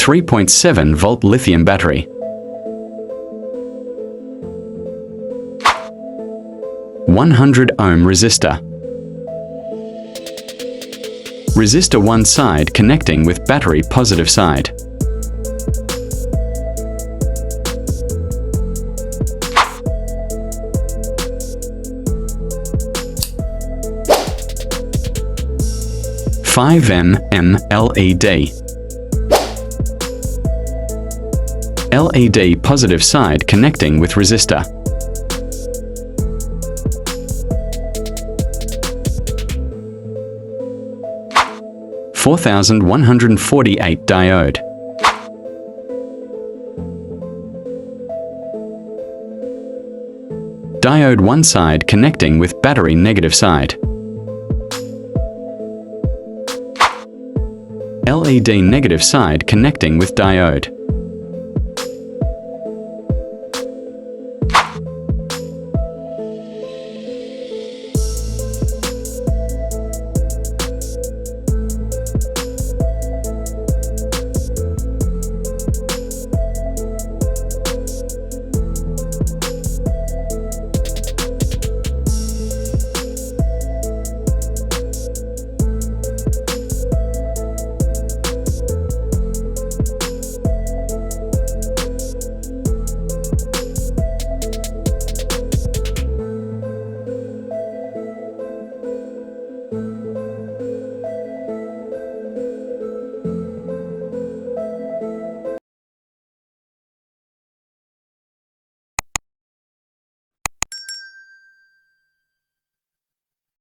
3.7 volt lithium battery. 100 ohm resistor. Resistor one side connecting with battery positive side. LED. LED positive side connecting with resistor. (4148) diode. Diode one side connecting with battery negative side. LED negative side connecting with diode.